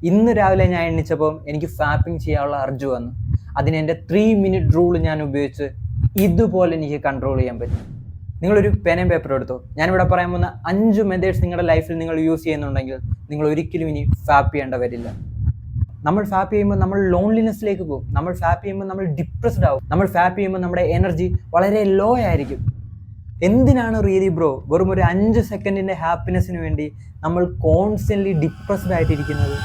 ഇന്ന് രാവിലെ ഞാൻ എണ്ണിച്ചപ്പോൾ എനിക്ക് ഫാപ്പിംഗ് ചെയ്യാനുള്ള അർജു വന്നു. അതിന് എൻ്റെ 3 മിനിറ്റ് റൂൾ ഞാൻ ഉപയോഗിച്ച് ഇതുപോലെ എനിക്ക് കൺട്രോൾ ചെയ്യാൻ പറ്റും. നിങ്ങളൊരു പെനും പേപ്പറും എടുത്തോ. ഞാനിവിടെ പറയാൻ പോകുന്ന 5 മെത്തേഡ്സ് നിങ്ങളുടെ ലൈഫിൽ നിങ്ങൾ യൂസ് ചെയ്യുന്നുണ്ടെങ്കിൽ നിങ്ങൾ ഒരിക്കലും ഇനി ഫാപ്പ് ചെയ്യേണ്ട വരില്ല. നമ്മൾ ഫാപ്പ് ചെയ്യുമ്പോൾ നമ്മൾ ലോൺലിനെസ്സിലേക്ക് പോകും. നമ്മൾ ഫാപ്പ് ചെയ്യുമ്പോൾ നമ്മൾ ഡിപ്രസ്ഡ് ആവും. നമ്മൾ ഫാപ്പ് ചെയ്യുമ്പോൾ നമ്മുടെ എനർജി വളരെ ലോ ആയിരിക്കും. എന്തിനാണ് റിയലി ബ്രോ വെറും ഒരു 5 സെക്കൻഡിൻ്റെ ഹാപ്പിനെസ്സിന് വേണ്ടി നമ്മൾ കോൺസ്റ്റൻ്റ്ലി ഡിപ്രസ്ഡ് ആയിട്ടിരിക്കുന്നത്?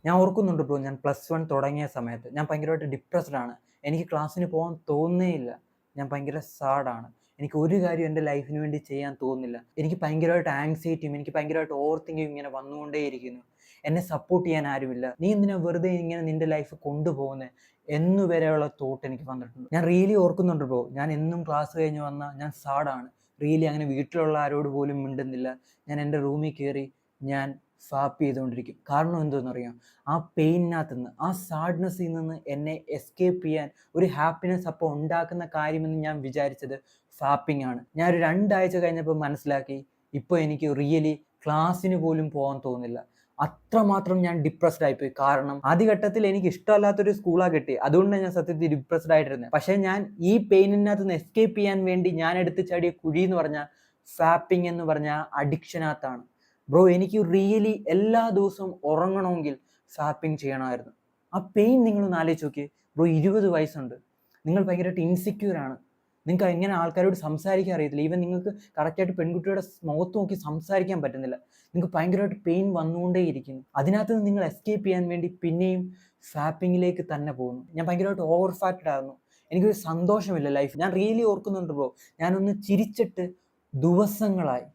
ഞാൻ ഓർക്കുന്നുണ്ട് ബ്രോ, ഞാൻ +1 തുടങ്ങിയ സമയത്ത് ഞാൻ ഭയങ്കരമായിട്ട് ഡിപ്രസ്ഡ് ആണ്. എനിക്ക് ക്ലാസ്സിന് പോകാൻ തോന്നുന്നേയില്ല. ഞാൻ ഭയങ്കര സാഡാണ്. എനിക്ക് ഒരു കാര്യം എൻ്റെ ലൈഫിന് വേണ്ടി ചെയ്യാൻ തോന്നുന്നില്ല. എനിക്ക് ഭയങ്കരമായിട്ട് ആങ്സൈറ്റിയും എനിക്ക് ഭയങ്കരമായിട്ട് ഓവർ തിങ്കിങ് ഇങ്ങനെ വന്നുകൊണ്ടേയിരിക്കുന്നു. എന്നെ സപ്പോർട്ട് ചെയ്യാൻ ആരുമില്ല. നീ എന്തിനാ വെറുതെ ഇങ്ങനെ നിൻ്റെ ലൈഫ് കൊണ്ടുപോകുന്നത് എന്നുവരെയുള്ള തോട്ട് എനിക്ക് വന്നിട്ടുണ്ട്. ഞാൻ റിയലി ഓർക്കുന്നുണ്ട് ബ്രോ, ഞാൻ എന്നും ക്ലാസ് കഴിഞ്ഞ് വന്നാൽ ഞാൻ സാഡാണ്. റിയലി അങ്ങനെ വീട്ടിലുള്ള ആരോട് പോലും മിണ്ടുന്നില്ല. ഞാൻ എൻ്റെ റൂമിൽ കയറി ഞാൻ ഫാപ്പ് ചെയ്തുകൊണ്ടിരിക്കും. കാരണം എന്തെന്നറിയാം, ആ പെയിനകത്ത് നിന്ന്, ആ സാഡ്നെസ്സിൽ നിന്ന് എന്നെ എസ്കേപ്പ് ചെയ്യാൻ ഒരു ഹാപ്പിനെസ് അപ്പോൾ ഉണ്ടാക്കുന്ന കാര്യമെന്ന് ഞാൻ വിചാരിച്ചത് ഫാപ്പിംഗ് ആണ്. ഞാൻ ഒരു 2 ആഴ്ച കഴിഞ്ഞപ്പോൾ മനസ്സിലാക്കി, ഇപ്പോൾ എനിക്ക് റിയലി ക്ലാസ്സിന് പോലും പോകാൻ തോന്നുന്നില്ല. അത്രമാത്രം ഞാൻ ഡിപ്രസ്ഡ് ആയിപ്പോയി. കാരണം ആദ്യഘട്ടത്തിൽ എനിക്ക് ഇഷ്ടമല്ലാത്തൊരു സ്കൂളാണ് കിട്ടി. അതുകൊണ്ടാണ് ഞാൻ സത്യത്തിൽ ഡിപ്രസ്ഡ് ആയിട്ടിരുന്നത്. പക്ഷേ ഞാൻ ഈ പെയിനിനകത്ത് നിന്ന് എസ്കേപ്പ് ചെയ്യാൻ വേണ്ടി ഞാൻ എടുത്ത് ചാടിയ കുഴി എന്ന് പറഞ്ഞാൽ ഫാപ്പിംഗ് എന്ന് പറഞ്ഞ അഡിക്ഷനകത്താണ്. ബ്രോ, എനിക്ക് റിയലി എല്ലാ ദിവസവും ഉറങ്ങണമെങ്കിൽ ഫാപ്പിംഗ് ചെയ്യണമായിരുന്നു. ആ പെയിൻ നിങ്ങളൊന്ന് ആലോചിച്ച് നോക്കിയേ ബ്രോ. 20 വയസ്സുണ്ട്, നിങ്ങൾ ഭയങ്കരമായിട്ട് ഇൻസെക്യൂർ ആണ്. നിങ്ങൾക്ക് എങ്ങനെ ആൾക്കാരോട് സംസാരിക്കാൻ അറിയത്തില്ല. ഈവൻ നിങ്ങൾക്ക് കറക്റ്റായിട്ട് പെൺകുട്ടിയുടെ മുഖത്ത് നോക്കി സംസാരിക്കാൻ പറ്റുന്നില്ല. നിങ്ങൾക്ക് ഭയങ്കരമായിട്ട് പെയിൻ വന്നുകൊണ്ടേയിരിക്കുന്നു. അതിനകത്ത് നിന്ന് നിങ്ങൾ എസ്കേപ്പ് ചെയ്യാൻ വേണ്ടി പിന്നെയും ഫാപ്പിങ്ങിലേക്ക് തന്നെ പോകുന്നു. ഞാൻ ഭയങ്കരമായിട്ട് ഓവർ ഫാറ്റഡ് ആയിരുന്നു. എനിക്കൊരു സന്തോഷമില്ല ലൈഫ്. ഞാൻ റിയലി ഓർക്കുന്നുണ്ട് ബ്രോ, ഞാനൊന്ന് ചിരിച്ചിട്ട് ദിവസങ്ങളായി.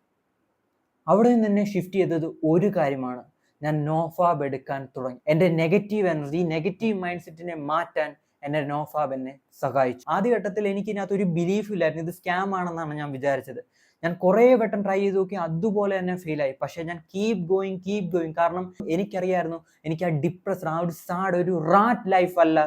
അവിടെ നിന്ന് തന്നെ ഷിഫ്റ്റ് ചെയ്തത് ഒരു കാര്യമാണ്, ഞാൻ നോഫാബ് എടുക്കാൻ തുടങ്ങി. എൻ്റെ നെഗറ്റീവ് എനർജി, നെഗറ്റീവ് മൈൻഡ് സെറ്റിനെ മാറ്റാൻ എൻ്റെ നോഫാബ് എന്നെ സഹായിച്ചു. ആദ്യഘട്ടത്തിൽ എനിക്കിതിനകത്ത് ഒരു ബിലീഫ് ഇല്ലായിരുന്നു. ഇത് സ്കാം ആണെന്നാണ് ഞാൻ വിചാരിച്ചത്. ഞാൻ കുറേ വട്ടം ട്രൈ ചെയ്ത് നോക്കി, അതുപോലെ തന്നെ ഫെയിലായി. പക്ഷേ ഞാൻ കീപ് ഗോയിങ്. കാരണം എനിക്കറിയായിരുന്നു എനിക്ക് ആ ഡിപ്രഷൻ, ആ ഒരു സാഡ്, ഒരു റാറ്റ് ലൈഫ് അല്ല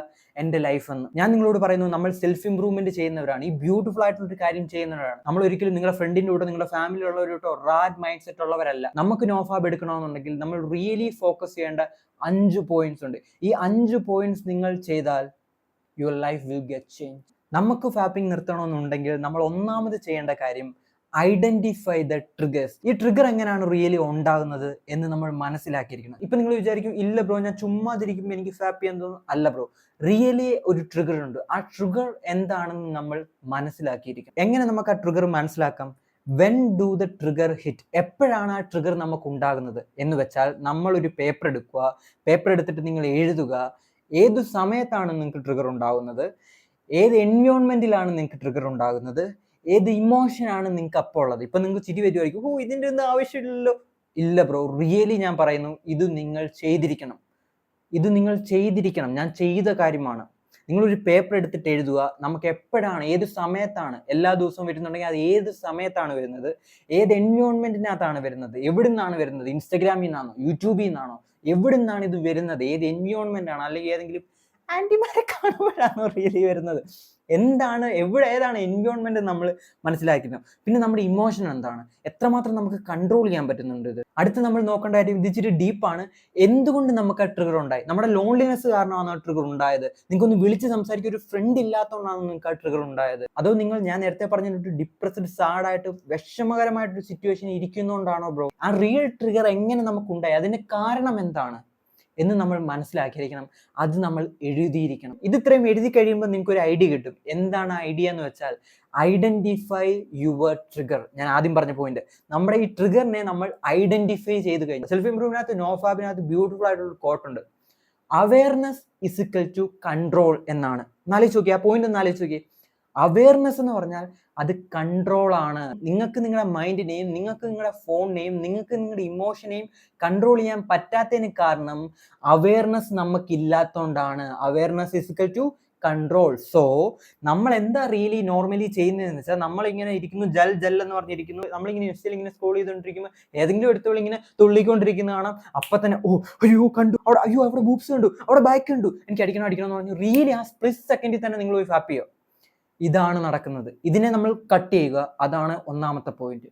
എൻ്റെ ലൈഫ് എന്ന്. ഞാൻ നിങ്ങളോട് പറയുന്നു, നമ്മൾ സെൽഫ് ഇംപ്രൂവ്മെന്റ് ചെയ്യുന്നവരാണ്, ഈ ബ്യൂട്ടിഫുൾ ആയിട്ടുള്ളൊരു കാര്യം ചെയ്യുന്നവരാണ്. നമ്മൾ ഒരിക്കലും നിങ്ങളുടെ ഫ്രണ്ടിൻ്റെ കൂടെ, നിങ്ങളുടെ ഫാമിലി ഉള്ളവരോട്ടോ റാറ്റ് മൈൻഡ് സെറ്റ് ഉള്ളവരല്ല. നമുക്ക് നോഫാബ് എടുക്കണമെന്നുണ്ടെങ്കിൽ നമ്മൾ റിയലി ഫോക്കസ് ചെയ്യേണ്ട 5 പോയിന്റ്സ് ഉണ്ട്. ഈ 5 പോയിന്റ്സ് നിങ്ങൾ ചെയ്താൽ your life will get change. നമുക്ക് ഫാപ്പിംഗ് നിർത്തണമെന്നുണ്ടെങ്കിൽ നമ്മൾ ഒന്നാമത് ചെയ്യേണ്ട കാര്യം ഐഡന്റിഫൈ ദ ട്രിഗേഴ്സ്. ഈ ട്രിഗർ എങ്ങനെയാണ് റിയലി ഉണ്ടാകുന്നത് എന്ന് നമ്മൾ മനസ്സിലാക്കിയിരിക്കണം. ഇപ്പൊ നിങ്ങൾ വിചാരിക്കും, ഇല്ല ബ്രോ ഞാൻ ചുമ്മാതിരിക്കുമ്പോൾ എനിക്ക് ഫാപ്പ് ചെയ്യാൻ തോന്നുന്നു. അല്ല ബ്രോ, റിയലി ഒരു ട്രിഗർ ഉണ്ട്. ആ ട്രിഗർ എന്താണെന്ന് നമ്മൾ മനസ്സിലാക്കിയിരിക്കണം. എങ്ങനെ നമുക്ക് ആ ട്രിഗർ മനസ്സിലാക്കാം? When do the trigger hit? എപ്പോഴാണ് ആ ട്രിഗർ നമുക്ക് ഉണ്ടാകുന്നത് എന്ന് വെച്ചാൽ, നമ്മളൊരു പേപ്പർ എടുക്കുക, പേപ്പർ എടുത്തിട്ട് നിങ്ങൾ എഴുതുക ഏത് സമയത്താണ് നിങ്ങൾക്ക് ട്രിഗർ ഉണ്ടാകുന്നത്, ഏത് എൻവയോൺമെന്റിലാണ് നിങ്ങൾക്ക് ട്രിഗർ ഉണ്ടാകുന്നത്, ഏത് ഇമോഷനാണ് നിങ്ങൾക്ക് അപ്പോൾ ഉള്ളത്. ഇപ്പം നിങ്ങൾക്ക് ചിരി വരുമായിരിക്കും, ഓ ഇതിൻ്റെ ഒന്നും ആവശ്യമില്ലല്ലോ. ഇല്ല ബ്രോ, റിയലി ഞാൻ പറയുന്നു, ഇത് നിങ്ങൾ ചെയ്തിരിക്കണം. ഞാൻ ചെയ്ത കാര്യമാണ്. നിങ്ങളൊരു പേപ്പർ എടുത്തിട്ട് എഴുതുക, നമുക്ക് എപ്പോഴാണ്, ഏത് സമയത്താണ്, എല്ലാ ദിവസവും വരുന്നുണ്ടെങ്കിൽ അത് ഏത് സമയത്താണ് വരുന്നത്, ഏത് എൻവയോൺമെന്റിനകത്താണ് വരുന്നത്, എവിടെ നിന്നാണ് വരുന്നത്, ഇൻസ്റ്റഗ്രാമിൽ നിന്നാണോ, യൂട്യൂബിൽ നിന്നാണോ, എവിടെ നിന്നാണ് ഇത് വരുന്നത്, ഏത് എൻവയോൺമെന്റ് ആണ്, അല്ലെങ്കിൽ ഏതെങ്കിലും ആന്റിമാരെ കാണുമ്പോഴാണോ റിയലി വരുന്നത്, എന്താണ്, ഏതാണ് എൻവയോൺമെന്റ് നമ്മൾ മനസ്സിലാക്കുന്നത്. പിന്നെ നമ്മുടെ ഇമോഷൻ എന്താണ്, എത്രമാത്രം നമുക്ക് കൺട്രോൾ ചെയ്യാൻ പറ്റുന്നുണ്ട് ഇത്. അടുത്ത് നമ്മൾ നോക്കേണ്ട കാര്യം, ഇത് ഇച്ചിരി ഡീപ്പാണ്. എന്തുകൊണ്ട് നമുക്ക് ആ ട്രിഗർ ഉണ്ടായി? നമ്മുടെ ലോൺലിനെസ് കാരണമാണ് ആ ട്രിഗർ ഉണ്ടായത്? നിങ്ങൾക്കൊന്ന് വിളിച്ച് സംസാരിക്കാൻ ഒരു ഫ്രണ്ട് ഇല്ലാത്തതുകൊണ്ടാണ് നിങ്ങൾക്ക് ആ ട്രിഗർ ഉണ്ടായത്? അതോ ഞാൻ നേരത്തെ പറഞ്ഞിട്ട് ഡിപ്രസ്ഡ്, സാഡായിട്ട്, വിഷമകരമായിട്ടൊരു സിറ്റുവേഷൻ ഇരിക്കുന്നതുകൊണ്ടാണോ ബ്രോ? ആ റിയൽ ട്രിഗർ എങ്ങനെ നമുക്ക് ഉണ്ടായി, അതിന്റെ കാരണം എന്താണ് എന്ന് നമ്മൾ മനസ്സിലാക്കിയിരിക്കണം. അത് നമ്മൾ എഴുതിയിരിക്കണം. ഇത് ഇത്രയും എഴുതി കഴിയുമ്പോൾ നിങ്ങൾക്ക് ഒരു ഐഡിയ കിട്ടും. എന്താണ് ഐഡിയ എന്ന് വെച്ചാൽ, ഐഡന്റിഫൈ യുവർ ട്രിഗർ. ഞാൻ ആദ്യം പറഞ്ഞ പോയിന്റ്, നമ്മുടെ ഈ ട്രിഗറിനെ നമ്മൾ ഐഡന്റിഫൈ ചെയ്ത് കഴിഞ്ഞു. സെൽഫ് ഇംപ്രൂവ്മെന്റിനകത്ത് നോഫാബിനകത്ത് ബ്യൂട്ടിഫുൾ ആയിട്ടുള്ള കോട്ടുണ്ട്, awareness is equal to control എന്നാണ്. ആലോചിച്ച് നോക്കി, ആ പോയിന്റ് ഒന്ന് ആലോചിച്ച് നോക്കി. അവയർനെസ് എന്ന് പറഞ്ഞാൽ അത് കൺട്രോൾ ആണ്. നിങ്ങൾക്ക് നിങ്ങളുടെ മൈൻഡിനെയും, നിങ്ങൾക്ക് നിങ്ങളുടെ ഫോണിനെയും, നിങ്ങൾക്ക് നിങ്ങളുടെ ഇമോഷനെയും കൺട്രോൾ ചെയ്യാൻ പറ്റാത്തതിന് കാരണം അവയർനെസ് നമുക്കില്ലാത്തതുകൊണ്ടാണ്. Awareness is equal to control. So നമ്മൾ എന്താ റിയലി നോർമലി ചെയ്യുന്നതെന്ന് വെച്ചാൽ, നമ്മളിങ്ങനെ ഇരിക്കുന്നു, ജൽ എന്ന് പറഞ്ഞിരിക്കുന്നു, നമ്മളിങ്ങനെ ഇൻസ്റ്റയിൽ ഇങ്ങനെ സ്ക്രോൾ ചെയ്തുകൊണ്ടിരിക്കുമ്പോൾ ഏതെങ്കിലും എടുത്തോളം ഇങ്ങനെ തുള്ളിക്കൊണ്ടിരിക്കുന്ന കാണാം. അപ്പം തന്നെ അയ്യോ കണ്ടു, അവിടെ ബൂപ്സ് കണ്ടു, അവിടെ ബാക്ക് കണ്ടു, എനിക്ക് അടിക്കണം എന്ന് പറഞ്ഞു റിയലി ആ സ്പ്ലിറ്റ് സെക്കൻഡിൽ തന്നെ നിങ്ങൾ പോയി ഫാപ്പ് ചെയ്യോ. ഇതാണ് നടക്കുന്നത്. ഇതിനെ നമ്മൾ കട്ട് ചെയ്യുക. അതാണ് ഒന്നാമത്തെ point.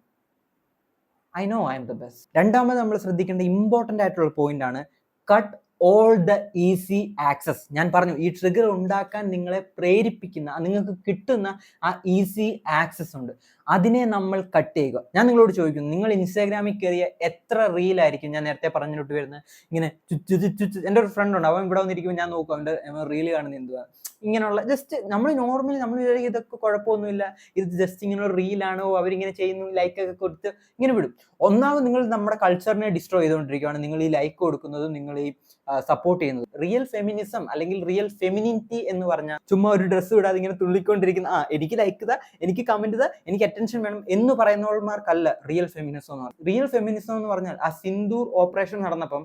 I know I M the best. രണ്ടാമത് നമ്മൾ ശ്രദ്ധിക്കേണ്ട ഇമ്പോർട്ടൻ്റ് ആയിട്ടുള്ള പോയിന്റ് ആണ് cut all the easy access. ഞാൻ പറഞ്ഞു ഈ ട്രിഗർ ഉണ്ടാക്കാൻ നിങ്ങളെ പ്രേരിപ്പിക്കുന്ന, നിങ്ങൾക്ക് കിട്ടുന്ന ആ ഈസി ആക്സസ് ഉണ്ട്, അതിനെ നമ്മൾ കട്ട് ചെയ്യുക. ഞാൻ നിങ്ങളോട് ചോദിക്കുന്നു, നിങ്ങൾ ഇൻസ്റ്റാഗ്രാമിൽ കയറിയ എത്ര റീലായിരിക്കും, ഞാൻ നേരത്തെ പറഞ്ഞിട്ട് വരുന്നത് ഇങ്ങനെ ചുച്ചു. എൻ്റെ ഒരു ഫ്രണ്ട് ഉണ്ട്, അവൻ ഇവിടെ വന്നിരിക്കുമ്പോൾ ഞാൻ നോക്കും അവൻ്റെ റീല് കാണുന്നത് എന്തുവാ, ഇങ്ങനെയുള്ള ജസ്റ്റ് നമ്മൾ നോർമലി നമ്മൾ ഇതൊക്കെ കുഴപ്പമൊന്നുമില്ല, ഇത് ജസ്റ്റ് ഇങ്ങനെ ഒരു റീലാണോ, അവരിങ്ങനെ ചെയ്യുന്നു, ലൈക്കൊക്കെ കൊടുത്ത് ഇങ്ങനെ വിടും. ഒന്നാമത് നിങ്ങൾ നമ്മുടെ കൾച്ചറിനെ ഡിസ്ട്രോയ് ചെയ്തുകൊണ്ടിരിക്കുകയാണ്, നിങ്ങൾ ഈ ലൈക്ക് കൊടുക്കുന്നതും നിങ്ങൾ ഈ സപ്പോർട്ട് ചെയ്യുന്നത്. റിയൽ ഫെമിനിസം അല്ലെങ്കിൽ റിയൽ ഫെമിനിറ്റി എന്ന് പറഞ്ഞാൽ ചുമ്മാ ഒരു ഡ്രസ്സ് വിടാതെ ഇങ്ങനെ തുള്ളിക്കൊണ്ടിരിക്കുന്ന, എനിക്ക് ലൈക്ക് ഇതാ, എനിക്ക് കമന്റ് ഇതാ, എനിക്ക് അറ്റൻഷൻ വേണം എന്ന് പറയുന്നവന്മാർക്കല്ല റിയൽ ഫെമിനിസം എന്ന് പറഞ്ഞാൽ. റിയൽ ഫെമിനിസം എന്ന് പറഞ്ഞാൽ ആ സിന്ദൂർ ഓപ്പറേഷൻ നടന്നപ്പം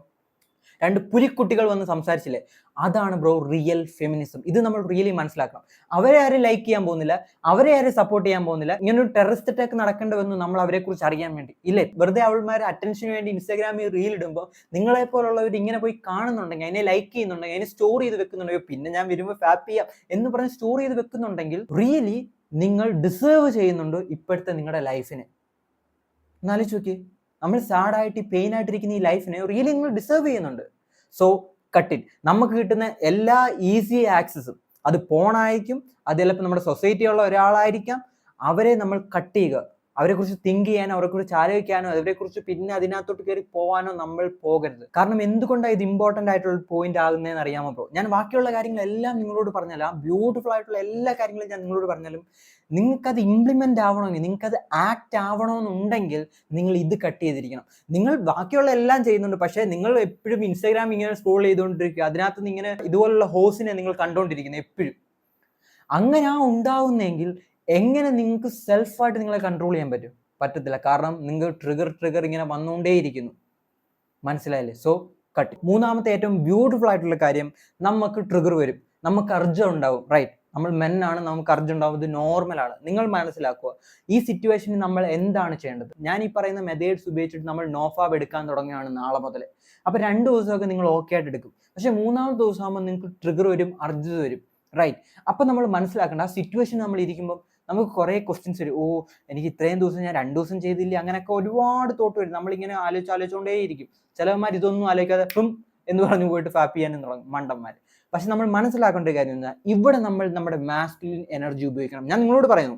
2 പുലിക്കുട്ടികൾ വന്ന് സംസാരിച്ചില്ലേ, അതാണ് ബ്രോ റിയൽ ഫെമിനിസം. ഇത് നമ്മൾ റിയലി മനസ്സിലാക്കണം. അവരെ ആരും ലൈക്ക് ചെയ്യാൻ പോകുന്നില്ല, അവരെ ആരും സപ്പോർട്ട് ചെയ്യാൻ പോകുന്നില്ല. ഇങ്ങനെ ഒരു ടെററിസ്റ്റ് അറ്റാക്ക് നടക്കേണ്ടതെന്ന് നമ്മൾ അവരെ കുറിച്ച് അറിയാൻ വേണ്ടി ഇല്ലേ, വെറുതെ അവൾമാർ അറ്റൻഷന് വേണ്ടി ഇൻസ്റ്റാഗ്രാമിൽ റീൽ ഇടുമ്പോൾ നിങ്ങളെ പോലുള്ളവർ ഇങ്ങനെ പോയി കാണുന്നുണ്ടെങ്കിൽ, അതിനെ ലൈക്ക് ചെയ്യുന്നുണ്ടെങ്കിൽ, അതിനെ സ്റ്റോർ ചെയ്ത് വെക്കുന്നുണ്ടെങ്കിൽ, പിന്നെ ഞാൻ വരുമ്പോൾ ഫാപ്പ് ചെയ്യാം എന്ന് പറഞ്ഞ് സ്റ്റോർ ചെയ്ത് വെക്കുന്നുണ്ടെങ്കിൽ റിയലി നിങ്ങൾ ഡിസേർവ് ചെയ്യുന്നുണ്ട് ഇപ്പോഴത്തെ നിങ്ങളുടെ ലൈഫിനെ. എന്നാലോചിച്ച് നോക്കി, നമ്മൾ സാഡായിട്ട് പെയിൻ ആയിട്ടിരിക്കുന്ന ഈ ലൈഫിനെ റിയലി നിങ്ങൾ ഡിസേർവ് ചെയ്യുന്നുണ്ട്. Saw cut it. നമുക്ക് കിട്ടുന്ന എല്ലാ ഈസി ആക്സസും, അത് പോണായിരിക്കും, അത് ചിലപ്പോൾ നമ്മുടെ സൊസൈറ്റിയുള്ള ഒരാളായിരിക്കാം, അവരെ നമ്മൾ കട്ട് ചെയ്യുക. അവരെക്കുറിച്ച് തിങ്ക് ചെയ്യാനോ, അവരെക്കുറിച്ച് ആലോചിക്കാനോ, അവരെക്കുറിച്ച് പിന്നെ അതിനകത്തോട്ട് കയറി പോകാനോ നമ്മൾ പോകരുത്. കാരണം എന്തുകൊണ്ടാണ് ഇത് ഇമ്പോർട്ടൻ്റ് ആയിട്ടുള്ള പോയിന്റ് ആകുന്നതെന്ന് അറിയാമോ ബ്രോ? ഞാൻ ബാക്കിയുള്ള കാര്യങ്ങളെല്ലാം നിങ്ങളോട് പറഞ്ഞാലും, ആ ബ്യൂട്ടിഫുൾ ആയിട്ടുള്ള എല്ലാ കാര്യങ്ങളും ഞാൻ നിങ്ങളോട് പറഞ്ഞാലും, നിങ്ങൾക്കത് ഇംപ്ലിമെന്റ് ആവണമെങ്കിൽ, നിങ്ങൾക്കത് ആക്ട് ആവണമെന്നുണ്ടെങ്കിൽ നിങ്ങൾ ഇത് കട്ട് ചെയ്തിരിക്കണം. നിങ്ങൾ ബാക്കിയുള്ള എല്ലാം ചെയ്യുന്നുണ്ട്, പക്ഷേ നിങ്ങൾ എപ്പോഴും ഇൻസ്റ്റാഗ്രാം ഇങ്ങനെ സ്ക്രോൾ ചെയ്തുകൊണ്ടിരിക്കുക, അതിനകത്ത് നിന്ന് ഇങ്ങനെ ഇതുപോലുള്ള ഹോസിനെ നിങ്ങൾ കണ്ടുകൊണ്ടിരിക്കുന്നത് എപ്പോഴും. അങ്ങനെ ഉണ്ടാവുന്നെങ്കിൽ എങ്ങനെ നിങ്ങൾക്ക് സെൽഫായിട്ട് നിങ്ങളെ കൺട്രോൾ ചെയ്യാൻ പറ്റും? പറ്റത്തില്ല. കാരണം നിങ്ങൾ ട്രിഗർ ഇങ്ങനെ വന്നുകൊണ്ടേയിരിക്കുന്നു. മനസ്സിലായില്ലേ? Saw cut. മൂന്നാമത്തെ ഏറ്റവും ബ്യൂട്ടിഫുൾ ആയിട്ടുള്ള കാര്യം, നമുക്ക് ട്രിഗർ വരും, നമുക്ക് അർജം ഉണ്ടാവും. റൈറ്റ്, നമ്മൾ മെന്നാണ്, നമുക്ക് അർജം ഉണ്ടാവും, ഇത് നോർമലാണ്. നിങ്ങൾ മനസ്സിലാക്കുക ഈ സിറ്റുവേഷനിൽ നമ്മൾ എന്താണ് ചെയ്യേണ്ടത്. ഞാൻ ഈ പറയുന്ന മെത്തേഡ്സ് ഉപയോഗിച്ചിട്ട് നമ്മൾ നോഫാബ് എടുക്കാൻ തുടങ്ങുകയാണ് നാളെ മുതൽ. അപ്പോൾ 2 ദിവസമൊക്കെ നിങ്ങൾ ഓക്കെ ആയിട്ട് എടുക്കും. പക്ഷേ 3ാമത്തെ ദിവസം ആകുമ്പോൾ നിങ്ങൾക്ക് ട്രിഗർ വരും, അർജം വരും. റൈറ്റ്, അപ്പം നമ്മൾ മനസ്സിലാക്കേണ്ട ആ സിറ്റുവേഷൻ നമ്മൾ ഇരിക്കുമ്പോൾ നമുക്ക് കുറേ ക്വസ്റ്റ്യൻസ് വരും. എനിക്ക് ഇത്രയും ദിവസം ഞാൻ 2 ദിവസം ചെയ്തില്ല, അങ്ങനെയൊക്കെ ഒരുപാട് തോട്ട് വരും. നമ്മളിങ്ങനെ ആലോചിച്ചുകൊണ്ടേ ഇരിക്കും. ചിലവന്മാർ ഇതൊന്നും ആലോചിക്കാതെ എന്ന് പറഞ്ഞു പോയിട്ട് ഫാപ്പ് ചെയ്യാനും തുടങ്ങും, മണ്ടന്മാർ. പക്ഷെ നമ്മൾ മനസ്സിലാക്കേണ്ട കാര്യം എന്താ, ഇവിടെ നമ്മൾ നമ്മുടെ മാസ്കുലിൻ എനർജി ഉപയോഗിക്കണം. ഞാൻ നിങ്ങളോട് പറയുന്നു,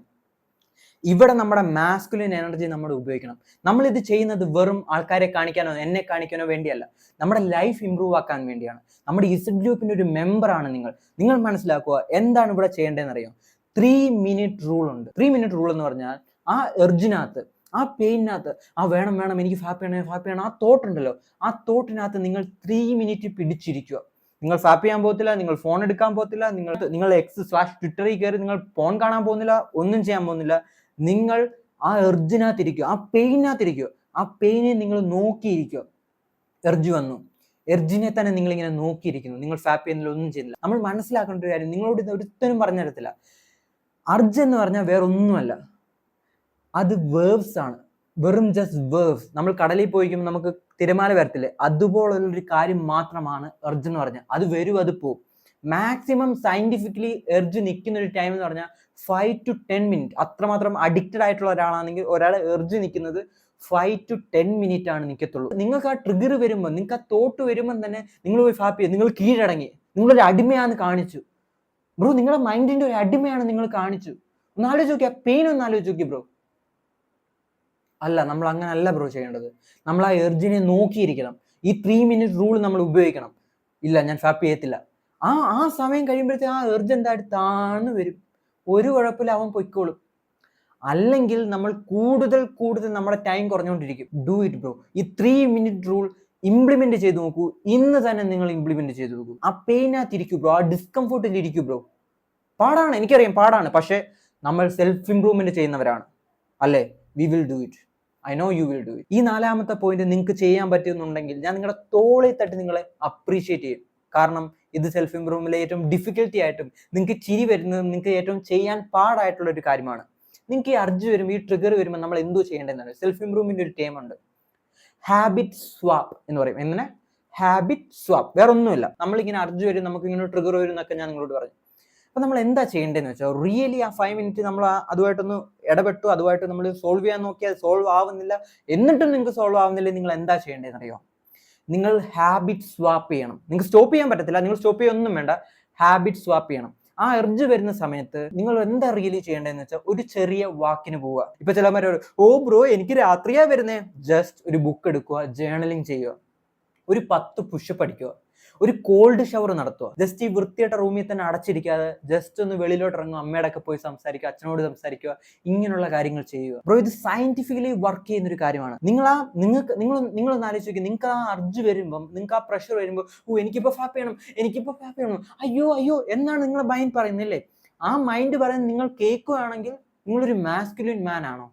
ഇവിടെ നമ്മുടെ മാസ്കുലിൻ എനർജി നമ്മൾ ഉപയോഗിക്കണം. നമ്മൾ ഇത് ചെയ്യുന്നത് വെറും ആൾക്കാരെ കാണിക്കാനോ എന്നെ കാണിക്കാനോ വേണ്ടിയല്ല, നമ്മുടെ ലൈഫ് ഇംപ്രൂവ് ആക്കാൻ വേണ്ടിയാണ്. നമ്മുടെ ഇസഡ് ഗ്രൂപ്പിന്റെ ഒരു മെമ്പറാണ് നിങ്ങൾ. നിങ്ങൾ മനസ്സിലാക്കുക എന്താണ് ഇവിടെ ചെയ്യേണ്ടതെന്ന് അറിയാം. 3 മിനിറ്റ് റൂൾ ഉണ്ട്. 3 മിനിറ്റ് റൂൾ എന്ന് പറഞ്ഞാൽ ആ എർജിനകത്ത്, ആ പെയിനകത്ത്, ആ വേണം എനിക്ക് ഫാപ്പ് ചെയ്യണം ആ തോട്ട് ഉണ്ടല്ലോ, ആ തോട്ടിനകത്ത് നിങ്ങൾ 3 മിനിറ്റ് പിടിച്ചിരിക്കുക. നിങ്ങൾ ഫാപ്പ് ചെയ്യാൻ പോകത്തില്ല, നിങ്ങൾ ഫോൺ എടുക്കാൻ പോകത്തില്ല, നിങ്ങൾ X/Twitterൽ കയറി നിങ്ങൾ ഫോൺ കാണാൻ പോകുന്നില്ല, ഒന്നും ചെയ്യാൻ പോകുന്നില്ല. നിങ്ങൾ ആ എർജിനകത്തിരിക്കുക, ആ പെയിനകത്തിരിക്കുക, ആ പെയിനെ നിങ്ങൾ നോക്കിയിരിക്കുക. എർജ് വന്നു, എർജിനെ തന്നെ നിങ്ങളിങ്ങനെ നോക്കിയിരിക്കുന്നു, നിങ്ങൾ ഫാപ്പ് ചെയ്യുന്നില്ല, ഒന്നും ചെയ്യുന്നില്ല. നമ്മൾ മനസ്സിലാക്കേണ്ട ഒരു കാര്യം, നിങ്ങളോട് ഇത് ഒരുത്തരും പറഞ്ഞു തരത്തില്ല. അർജ് എന്ന് പറഞ്ഞാൽ വേറെ ഒന്നുമല്ല, അത് വേർവ്സ് ആണ്, വെറും ജസ്റ്റ് വേർവ്സ്. നമ്മൾ കടലിൽ പോയിക്കുമ്പോൾ നമുക്ക് തിരമാല വരത്തില്ലേ, അതുപോലുള്ളൊരു കാര്യം മാത്രമാണ് എർജ് എന്ന് പറഞ്ഞാൽ. അത് വരും, അത് പോകും. മാക്സിമം സയന്റിഫിക്കലി എർജ് നിൽക്കുന്ന ഒരു ടൈം എന്ന് പറഞ്ഞാൽ 5 to 10 മിനിറ്റ്. അത്രമാത്രം അഡിക്റ്റഡ് ആയിട്ടുള്ള ഒരാളാണെങ്കിൽ ഒരാൾ എർജ് നിൽക്കുന്നത് 5 to 10 മിനിറ്റ് ആണ് നിൽക്കത്തുള്ളൂ. നിങ്ങൾക്ക് ആ ട്രിഗർ വരുമ്പോൾ, നിങ്ങൾക്ക് ആ തോട്ട് വരുമ്പോൾ തന്നെ നിങ്ങൾ പോയി ഫാപ്പ് ചെയ്ത്, നിങ്ങൾ കീഴടങ്ങി, നിങ്ങളൊരു അടിമയാന്ന് കാണിച്ചു ബ്രോ. നിങ്ങളുടെ മൈൻഡിന്റെ ഒരു അടിമയാണ് നിങ്ങൾ കാണിച്ചു. ഒന്ന് ആലോചിച്ച് നോക്കി, ആ പെയിൻ ഒന്ന് ആലോചിച്ച് നോക്കി ബ്രോ. അല്ല, നമ്മൾ അങ്ങനെ അല്ല ബ്രോ ചെയ്യേണ്ടത്. നമ്മൾ ആ എർജിനെ നോക്കിയിരിക്കണം. ഈ 3 മിനിറ്റ് റൂൾ നമ്മൾ ഉപയോഗിക്കണം. ഇല്ല, ഞാൻ ഫാപ്പ് ചെയ്യത്തില്ല. ആ സമയം കഴിയുമ്പോഴത്തേക്ക് ആ എർജ് എന്തായിട്ട് താഴ്ന്നു വരും, ഒരു കുഴപ്പമില്ല, അവൻ പൊയ്ക്കോളും. അല്ലെങ്കിൽ നമ്മൾ കൂടുതൽ നമ്മുടെ ടൈം കുറഞ്ഞുകൊണ്ടിരിക്കും. Do it bro. ഈ 3 മിനിറ്റ് റൂൾ ഇംപ്ലിമെന്റ് ചെയ്ത് നോക്കൂ. ഇന്ന് തന്നെ നിങ്ങൾ ഇംപ്ലിമെന്റ് ചെയ്ത് നോക്കൂ. ആ പെയിനകത്തിരിക്കൂ ബ്രോ, ആ ഡിസ്കംഫോർട്ടിൽ ഇരിക്കൂ ബ്രോ. പാടാണ്, എനിക്കറിയാം പാടാണ്, പക്ഷെ നമ്മൾ സെൽഫ് ഇംപ്രൂവ്മെന്റ് ചെയ്യുന്നവരാണ് അല്ലേ. We will do it. I know you will do it. ഈ 4ാമത്തെ പോയിന്റ് നിങ്ങൾക്ക് ചെയ്യാൻ പറ്റുന്നുണ്ടെങ്കിൽ ഞാൻ നിങ്ങളുടെ തോളിൽ തട്ടി നിങ്ങളെ അപ്രീഷിയേറ്റ് ചെയ്യും. കാരണം ഇത് സെൽഫ് ഇംപ്രൂവ്മെന്റിലെ ഏറ്റവും ഡിഫിക്കൽട്ടി ആയിട്ടും നിങ്ങൾക്ക് ചിരി വരുന്നതും നിങ്ങൾക്ക് ഏറ്റവും ചെയ്യാൻ പാടായിട്ടുള്ള ഒരു കാര്യമാണ്. നിങ്ങൾക്ക് ഈ അർജ് വരുമ്പോൾ, ഈ ട്രിഗർ വരുമ്പോൾ നമ്മൾ എന്തോ ചെയ്യേണ്ടതെന്നാണ്. സെൽഫ് ഇംപ്രൂവ്മെന്റ് ഒരു ടേം ഉണ്ട്, ഹാബിറ്റ് സ്വാപ്പ് എന്ന് പറയും. എങ്ങനെ? Habit swap. വേറെ ഒന്നുമില്ല. നമ്മളിങ്ങനെ അർജ് വരും, നമുക്ക് ഇങ്ങനെ ട്രിഗർ വരും എന്നൊക്കെ ഞാൻ നിങ്ങളോട് പറഞ്ഞു. അപ്പോൾ നമ്മൾ എന്താ ചെയ്യേണ്ടതെന്ന് വെച്ചാൽ റിയലി ആ 5 മിനിറ്റ് നമ്മൾ അതുമായിട്ടൊന്ന് ഇടപെട്ടു, അതുമായിട്ട് നമ്മൾ സോൾവ് ചെയ്യാൻ നോക്കിയാൽ സോൾവ് ആവുന്നില്ല, എന്നിട്ടും നിങ്ങൾക്ക് സോൾവ് ആവുന്നില്ല, നിങ്ങൾ എന്താ ചെയ്യേണ്ടതെന്ന് അറിയോ? നിങ്ങൾ ഹാബിറ്റ് സ്വാപ്പ് ചെയ്യണം. നിങ്ങൾക്ക് സ്റ്റോപ്പ് ചെയ്യാൻ പറ്റത്തില്ല, നിങ്ങൾ സ്റ്റോപ്പ് ചെയ്യൊന്നും വേണ്ട, ഹാബിറ്റ് സ്വാപ്പ് ചെയ്യണം. ആ എർജ് വരുന്ന സമയത്ത് നിങ്ങൾ എന്താ റിയലി ചെയ്യേണ്ടതെന്ന് വെച്ചാൽ ഒരു ചെറിയ വാക്കിന് പോവുക. ഇപ്പൊ ചിലവന്മാരോട് ഓ ബ്രോ എനിക്ക് രാത്രിയാ വരുന്നേ, ജസ്റ്റ് ഒരു ബുക്ക് എടുക്കുക, ജേർണലിംഗ് ചെയ്യുക, ഒരു 10 പുഷപ്പ് അടിക്കുക, ഒരു കോൾഡ് ഷവർ നടത്തുക, ജസ്റ്റ് ഈ വൃത്തിയായിട്ട റൂമിൽ തന്നെ അടച്ചിരിക്കാതെ ജസ്റ്റ് ഒന്ന് വെളിയിലോട്ട് ഇറങ്ങുക, അമ്മയുടെ ഒക്കെ പോയി സംസാരിക്കുക, അച്ഛനോട് സംസാരിക്കുക, ഇങ്ങനെയുള്ള കാര്യങ്ങൾ ചെയ്യുക. ബ്രോ ഇത് സയന്റിഫിക്കലി വർക്ക് ചെയ്യുന്ന ഒരു കാര്യമാണ്. നിങ്ങളൊന്ന് ആലോചിച്ച് നോക്കി, നിങ്ങൾക്ക് ആ അർജ് വരുമ്പം, നിങ്ങൾക്ക് ആ പ്രഷർ വരുമ്പോൾ ഓ എനിക്കിപ്പോൾ ഫാപ്പ് ചെയ്യണം, അയ്യോ എന്നാണ് നിങ്ങളുടെ മൈൻഡ് പറയുന്നില്ലേ? ആ മൈൻഡ് പറയുന്നത് നിങ്ങൾ കേൾക്കുകയാണെങ്കിൽ നിങ്ങളൊരു മാസ്കുലിൻ മാൻ ആണോ?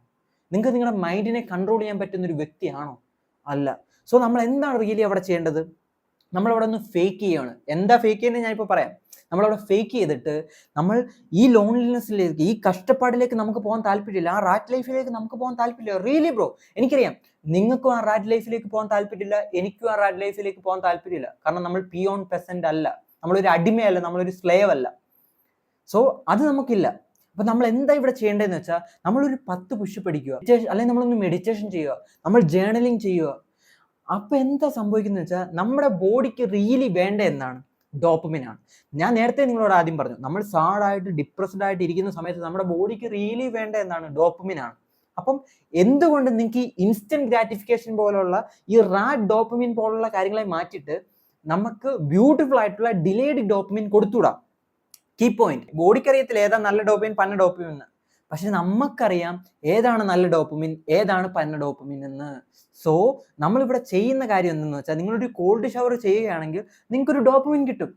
നിങ്ങൾക്ക് നിങ്ങളുടെ മൈൻഡിനെ കൺട്രോൾ ചെയ്യാൻ പറ്റുന്ന ഒരു വ്യക്തിയാണോ? അല്ല. സോ നമ്മൾ എന്താണ് റിയലി അവിടെ ചെയ്യേണ്ടത്? നമ്മളവിടെ ഒന്ന് ഫേക്ക് ചെയ്യുകയാണ്. എന്താ ഫേക്ക് ചെയ്യുന്നത് ഞാനിപ്പോൾ പറയാം. നമ്മളവിടെ ഫേക്ക് ചെയ്തിട്ട് നമ്മൾ ഈ ലോൺലിനെസ്സിലേക്ക്, ഈ കഷ്ടപ്പാടിലേക്ക് നമുക്ക് പോകാൻ താല്പര്യമില്ല, ആ റാറ്റ് ലൈഫിലേക്ക് നമുക്ക് പോകാൻ താല്പര്യമില്ല. റിയലി ബ്രോ, എനിക്കറിയാം നിങ്ങൾക്കും ആ റാറ്റ് ലൈഫിലേക്ക് പോകാൻ താല്പര്യമില്ല, എനിക്കും ആ റാറ്റ് ലൈഫിലേക്ക് പോകാൻ താല്പര്യമില്ല. കാരണം നമ്മൾ പിയോൺ പെസന്റ് അല്ല, നമ്മളൊരു അടിമയല്ല, നമ്മളൊരു സ്ലേവ് അല്ല. സോ അത് നമുക്കില്ല. അപ്പൊ നമ്മൾ എന്താ ഇവിടെ ചെയ്യേണ്ടതെന്ന് വെച്ചാൽ നമ്മളൊരു 10 പുഷപ്പ് അടിക്കുക, അല്ലെങ്കിൽ നമ്മളൊന്ന് മെഡിറ്റേഷൻ ചെയ്യുക, നമ്മൾ ജേർണലിംഗ് ചെയ്യുക. അപ്പൊ എന്താ സംഭവിക്കുന്നത് വെച്ചാൽ നമ്മുടെ ബോഡിക്ക് റിയലി വേണ്ട എന്താണ്? ഡോപ്പമിനാണ്. ഞാൻ നേരത്തെ നിങ്ങളോട് ആദ്യം പറഞ്ഞു, നമ്മൾ സാഡായിട്ട് ഡിപ്രസ്ഡ് ആയിട്ട് ഇരിക്കുന്ന സമയത്ത് നമ്മുടെ ബോഡിക്ക് റിയലി വേണ്ട എന്താണ്? ഡോപ്പമിനാണ്. അപ്പം എന്തുകൊണ്ട് നിങ്ങൾക്ക് ഈ ഇൻസ്റ്റന്റ് ഗ്രാറ്റിഫിക്കേഷൻ പോലുള്ള ഈ റാറ്റ് ഡോപ്പമിൻ പോലുള്ള കാര്യങ്ങളെ മാറ്റിയിട്ട് നമുക്ക് ബ്യൂട്ടിഫുൾ ആയിട്ടുള്ള ഡിലേഡ് ഡോപ്പമിൻ കൊടുത്തുകൂടാ? കീ പോയിന്റ്, ബോഡിക്ക് അറിയത്തില്ല ഏതാ നല്ല ഡോപ്പമിൻ പന്ന ഡോപ്പമിൻ എന്ന്, പക്ഷെ നമുക്കറിയാം ഏതാണ് നല്ല ഡോപ്പമിൻ ഏതാണ് പന്ന ഡോപ്പമിൻ എന്ന്. സോ നമ്മളിവിടെ ചെയ്യുന്ന കാര്യം എന്തെന്ന് വെച്ചാൽ, നിങ്ങളൊരു കോൾഡ് ഷവർ ചെയ്യുകയാണെങ്കിൽ നിങ്ങൾക്കൊരു ഡോപ്പമിൻ കിട്ടും.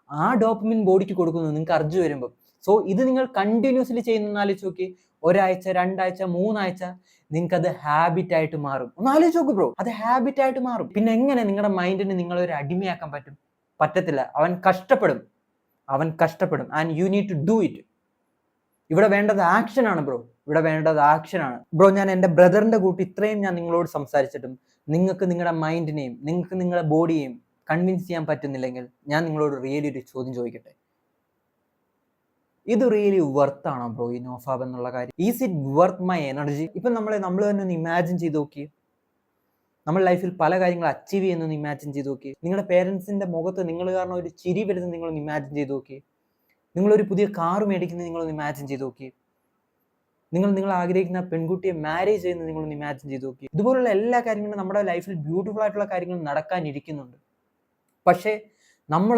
ആ ഡോപ്പമിൻ ബോഡിക്ക് കൊടുക്കുന്നു നിങ്ങൾക്ക് അർജ് വരുമ്പോൾ. സോ ഇത് നിങ്ങൾ കണ്ടിന്യൂസ്ലി ചെയ്യുന്ന ആലോചിച്ച് നോക്കി, 1 ആഴ്ച 2 ആഴ്ച 3 ആഴ്ച നിങ്ങൾക്ക് അത് ഹാബിറ്റ് ആയിട്ട് മാറും. ഒന്ന് ആലോചിച്ച് നോക്ക് ബ്രോ, അത് ഹാബിറ്റ് ആയിട്ട് മാറും. പിന്നെ എങ്ങനെ നിങ്ങളുടെ മൈൻഡിന് നിങ്ങളൊരു അടിമയാക്കാൻ പറ്റും? പറ്റത്തില്ല. അവൻ കഷ്ടപ്പെടും and you need to do it. ഇവിടെ വേണ്ടത് ആക്ഷൻ ആണ് ബ്രോ, ഇവിടെ വേണ്ടത് ആക്ഷൻ ആണ് ബ്രോ. ഞാൻ എൻ്റെ ബ്രദറിന്റെ കൂട്ടി ഇത്രയും ഞാൻ നിങ്ങളോട് സംസാരിച്ചിട്ടും നിങ്ങൾക്ക് നിങ്ങളുടെ മൈൻഡിനെയും നിങ്ങൾക്ക് നിങ്ങളുടെ ബോഡിയെയും കൺവിൻസ് ചെയ്യാൻ പറ്റുന്നില്ലെങ്കിൽ ഞാൻ നിങ്ങളോട് റിയലി ഒരു ചോദ്യം ചോദിക്കട്ടെ, ഇത് റിയലി വർത്ത് ആണോ ബ്രോ ഈ നോഫാബ് എന്നുള്ള കാര്യം? Is it worth my energy? ഇപ്പം നമ്മൾ തന്നെ ഒന്ന് ഇമാജിൻ ചെയ്ത് നോക്കി, നമ്മൾ ലൈഫിൽ പല കാര്യങ്ങൾ അച്ചീവ് ചെയ്യുന്നൊന്ന് ഇമാജിൻ ചെയ്ത് നോക്കി, നിങ്ങളുടെ പേരൻസിന്റെ മുഖത്ത് നിങ്ങൾ കാരണം ഒരു ചിരി വരുന്നത് നിങ്ങളൊന്ന് ഇമാജിൻ ചെയ്ത് നോക്കി, നിങ്ങളൊരു പുതിയ കാർ മേടിക്കുന്നത് നിങ്ങളൊന്ന് ഇമാജിൻ ചെയ്ത് നോക്കി, നിങ്ങൾ ആഗ്രഹിക്കുന്ന പെൺകുട്ടിയെ മാരേജ് ചെയ്യുന്നത് നിങ്ങളൊന്ന് ഇമാജിൻ ചെയ്ത് നോക്കി. ഇതുപോലുള്ള എല്ലാ കാര്യങ്ങളും നമ്മുടെ ലൈഫിൽ ബ്യൂട്ടിഫുൾ ആയിട്ടുള്ള കാര്യങ്ങൾ നടക്കാനിരിക്കുന്നുണ്ട്. പക്ഷേ നമ്മൾ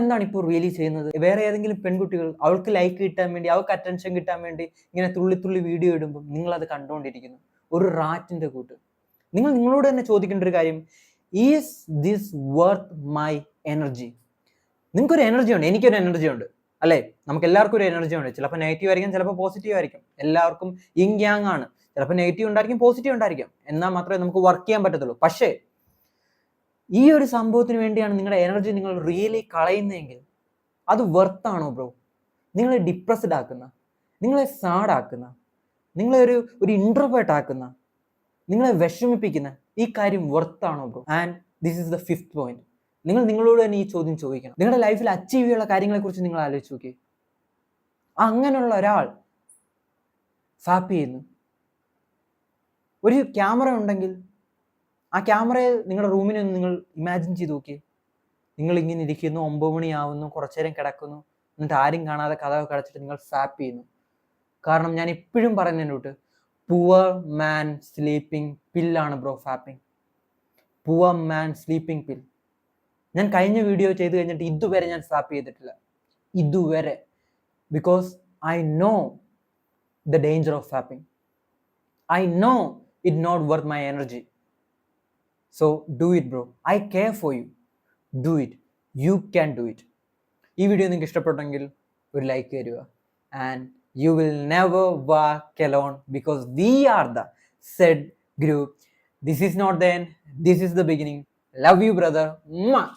എന്താണ് ഇപ്പോൾ റിയലി ചെയ്യുന്നത്? വേറെ ഏതെങ്കിലും പെൺകുട്ടികൾ അവൾക്ക് ലൈക്ക് കിട്ടാൻ വേണ്ടി, അവൾക്ക് അറ്റൻഷൻ കിട്ടാൻ വേണ്ടി ഇങ്ങനെ തുള്ളി വീഡിയോ ഇടുമ്പോൾ നിങ്ങളത് കണ്ടുകൊണ്ടിരിക്കുന്നു, ഒരു റാറ്റിന്റെ കൂട്ട്. നിങ്ങളോട് തന്നെ ചോദിക്കേണ്ട ഒരു കാര്യം, is this worth my energy? നിങ്ങൾക്കൊരു എനർജി ഉണ്ട്, എനിക്കൊരു എനർജി ഉണ്ട് അല്ലേ? നമുക്ക് എല്ലാവർക്കും ഒരു എനർജി ഉണ്ട്. ചിലപ്പോൾ നെഗറ്റീവ് ആയിരിക്കും, ചിലപ്പോൾ പോസിറ്റീവ് ആയിരിക്കും. എല്ലാവർക്കും യിങ് യാങ് ആണ്. ചിലപ്പോൾ നെഗറ്റീവ് ഉണ്ടായിരിക്കും, പോസിറ്റീവ് ഉണ്ടായിരിക്കും. എന്നാൽ മാത്രമേ നമുക്ക് വർക്ക് ചെയ്യാൻ പറ്റത്തുള്ളൂ. പക്ഷേ ഈ ഒരു സംഭവത്തിന് വേണ്ടിയാണ് നിങ്ങളുടെ എനർജി നിങ്ങൾ റിയലി കളയുന്നതെങ്കിൽ അത് വർത്താണോ ബ്രോ? നിങ്ങളെ ഡിപ്രസ്ഡ് ആക്കുന്ന, നിങ്ങളെ സാഡ് ആക്കുന്ന, നിങ്ങളെ ഒരു ഇൻട്രോവേർട്ട് ആക്കുന്ന, നിങ്ങളെ വിഷമിപ്പിക്കുന്ന ഈ കാര്യം വർത്താണോ bro? And this is the 5th point. നിങ്ങളോട് തന്നെ ഈ ചോദ്യം ചോദിക്കണം. നിങ്ങളുടെ ലൈഫിൽ അച്ചീവ് ചെയ്യാനുള്ള കാര്യങ്ങളെക്കുറിച്ച് നിങ്ങൾ ആലോചിച്ച് നോക്കി. അങ്ങനെയുള്ള ഒരാൾ ഫാപ്പ് ചെയ്യുന്നു. ഒരു ക്യാമറ ഉണ്ടെങ്കിൽ ആ ക്യാമറയെ നിങ്ങളുടെ റൂമിനൊന്ന് നിങ്ങൾ ഇമാജിൻ ചെയ്ത് നോക്കി. നിങ്ങൾ ഇങ്ങനെ ഇരിക്കുന്നു, 9 മണിയാവുന്നു, കുറച്ചു നേരം കിടക്കുന്നു, എന്നിട്ട് ആരും കാണാതെ കഥയൊക്കെ അടച്ചിട്ട് നിങ്ങൾ ഫാപ്പ് ചെയ്യുന്നു. കാരണം ഞാൻ ഇപ്പോഴും പറയുന്നതിനോട്ട് പുവർ മാൻ സ്ലീപ്പിംഗ് പില്ലാണ് bro fapping. Poor man sleeping pill. ഞാൻ കഴിഞ്ഞ വീഡിയോ ചെയ്ത് കഴിഞ്ഞിട്ട് ഇതുവരെ ഞാൻ ഫാപ്പ് ചെയ്തിട്ടില്ല, ഇതുവരെ. Because I know the danger of fapping. I know it not worth my energy. So do it bro. I care for you. Do it. You can do it. ഈ video നിങ്ങൾക്ക് ഇഷ്ടപ്പെട്ടെങ്കിൽ ഒരു ലൈക്ക് തരിക. And you will never walk alone because we are the said group. This is not the end, this is the beginning. Love you brother. Mwah.